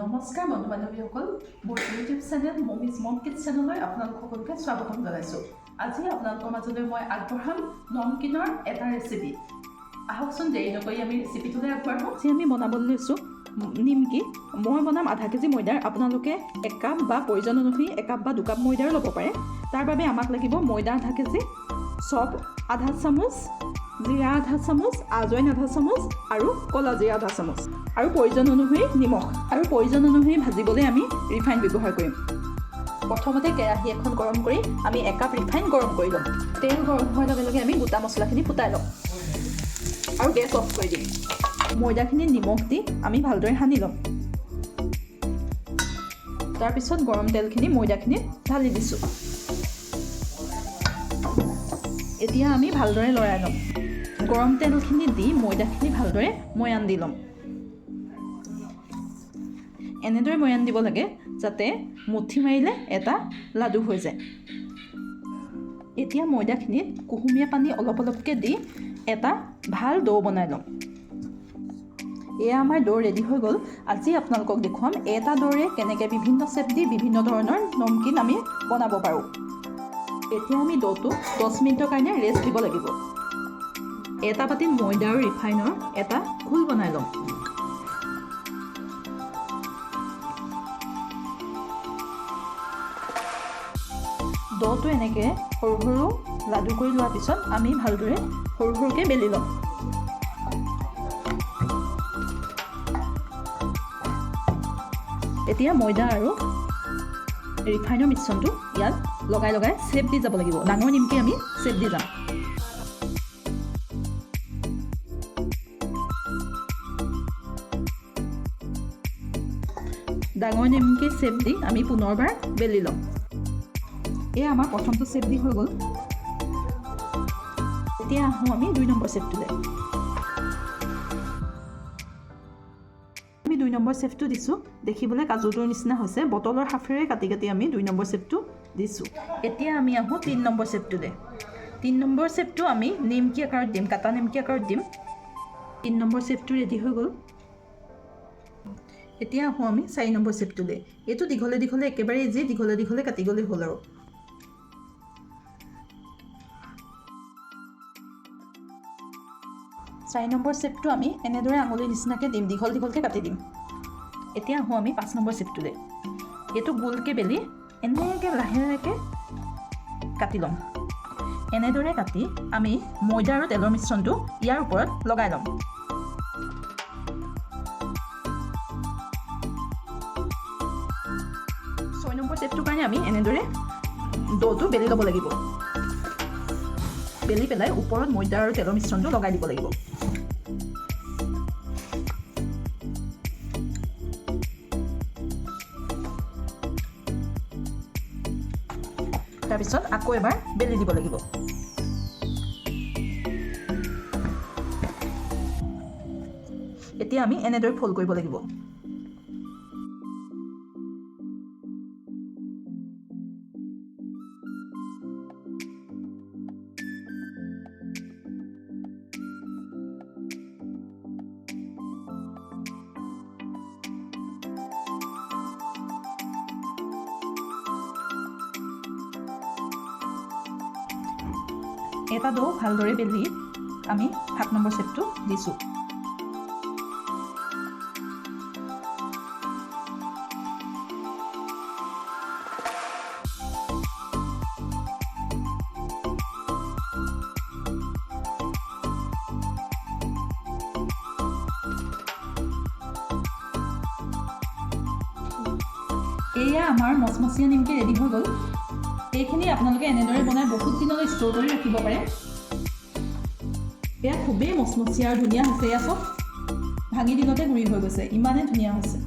নমস্কাৰ বন্ধু বান্ধৱীসকল, মোৰ ইউটিউব চেনেল মমিজ মম কিটচেনলৈ আপোনালোক সকলোকে স্বাগতম জনাইছোঁ। আজি আপোনালোকৰ মাজলৈ মই আগবঢ়াম নমকিনৰ এটা ৰেচিপি। আহকচোন দেৰি নকৰি আমি ৰেচিপিটোলৈ আগবাঢ়োঁ। আজি আমি বনাবলৈ লৈছোঁ নিমকি। মই বনাম আধা কেজি ময়দাৰ। আপোনালোকে 1 কাপ বা প্ৰয়োজন অনুসৰি 1 কাপ বা 2 কাপ ময়দাৰ ল'ব পাৰে। তাৰ বাবে আমাক লাগিব ময়দা আধা কেজি, চপ আধা চামুচ, জিৰা আধা চামুচ, আজৱাইন আধা চামুচ আৰু ক'লা জিৰা আধা চামুচ আৰু প্ৰয়োজন অনুসৰি নিমখ আৰু প্ৰয়োজন অনুসৰি ভাজিবলৈ আমি ৰিফাইন ব্যৱহাৰ কৰিম। প্ৰথমতে কেৰাহী এখন গৰম কৰি আমি 1 কাপ ৰিফাইন গৰম কৰি ল'ম। তেল গৰম হোৱাৰ লগে লগে আমি গোটা মছলাখিনি ফুটাই ল'ম আৰু গেছ অফ কৰি দিম। ময়দাখিনি নিমখ দি আমি ভালদৰে সানি ল'ম। তাৰপিছত গৰম তেলখিনি ময়দাখিনিত ঢালি দিছোঁ। এতিয়া আমি ভালদৰে লৰাই ল'ম। গৰম তেলখিনি দি ময়দাখিনি ভালদৰে ময়ান দি ল'ম। এনেদৰে ময়ান দিব লাগে যাতে মুঠি মাৰিলে এটা লাডু হৈ যায়। এতিয়া ময়দাখিনিত কুহুমীয়া পানী অলপ অলপকৈ দি এটা ভাল ডো বনাই ল'ম। এয়া আমাৰ ডো ৰেডি হৈ গ'ল। আজি আপোনালোকক দেখুৱাম এটা ডোৰে কেনেকৈ বিভিন্ন শ্বেপ দি বিভিন্ন ধৰণৰ নমকিন আমি বনাব পাৰোঁ। এতিয়া আমি ডোটো 10 মিনিটৰ কাৰণে ৰেষ্ট দিব লাগিব। এটা বাতিত ময়দা আৰু ৰিফাইনৰ এটা ঘোল বনাই ল'ম। ডোটো এনেকৈ সৰু সৰু লাডু কৰি লোৱাৰ পিছত আমি ভালদৰে সৰু সৰুকৈ বেলি ল'ম। এতিয়া ময়দা আৰু ৰিফাইনৰ মিশ্ৰণটো ইয়াত লগাই লগাই শ্বেপ দি যাব লাগিব। ডাঙৰ নিমকি আমি শ্বেপ দি যাম। ডাঙৰ নিমকি শ্বেপ দি আমি পুনৰবাৰ বেলি ল'ম। এয়া আমাৰ প্ৰথমটো শ্বেপ দি হৈ গ'ল। এতিয়া আহোঁ আমি 2 নম্বৰ শ্বেপটোলৈ। আমি 2 নম্বৰ শ্বেপটো দিছোঁ। দেখিবলৈ কাজুটোৰ নিচিনা হৈছে। বটলৰ হাফেৰে কাটি কাটি আমি 2 নম্বৰ শ্বেপটো দিছোঁ। এতিয়া আমি আহোঁ 3 নম্বৰ শ্বেপটোলৈ। 3 নম্বৰ শ্বেপটো আমি নিমকি আকাৰত দিম, কাটা নিমকি আকাৰত দিম। 3 নম্বৰ শ্বেপটো ৰেডি হৈ গ'ল। এতিয়া আহোঁ আমি 4 নম্বৰ শ্বেপটোলৈ। এইটো দীঘলে দীঘলে একেবাৰে ইজি, দীঘলে দীঘলে কাটি গ'লেই হ'ল আৰু। চাৰি নম্বৰ শ্বেপটো আমি এনেদৰে আঙুলিৰ নিচিনাকৈ দিম, দীঘল দীঘলকৈ কাটি দিম। এতিয়া আহোঁ আমি 5 নম্বৰ শ্বেপটোলৈ। এইটো গোলকৈ বেলি এনেকৈ লাহে লাহেকৈ কাটি ল'ম। এনেদৰে কাটি আমি ময়দা আৰু তেলৰ মিশ্ৰণটো ইয়াৰ ওপৰত লগাই ল'ম। শ্বেপটোৰ কাৰণে আমি এনেদৰে ডোটো বেলি ল'ব লাগিব। বেলি পেলাই ওপৰত ময়দা আৰু তেলৰ মিশ্ৰণটো লগাই দিব লাগিব। তাৰপিছত আকৌ এবাৰ বেলি দিব লাগিব। এতিয়া আমি এনেদৰে ফ'ল্ড কৰিব লাগিব। এটা ডো ভালদৰে বেলি আমি 7 নম্বৰ শ্বেপটো দিছোঁ। এয়া আমাৰ মচমচীয়া নিমকি ৰেডি হৈ গ'ল। এইখিনি আপোনালোকে এনেদৰে বনাই বহুত দিনলৈ ষ্ট'ৰ কৰি ৰাখিব পাৰে। এয়া খুবেই মচমচীয়া আৰু ধুনীয়া হৈছে। এয়া চব ভাঙি দিনতে গুৰি হৈ গৈছে, ইমানেই ধুনীয়া হৈছে।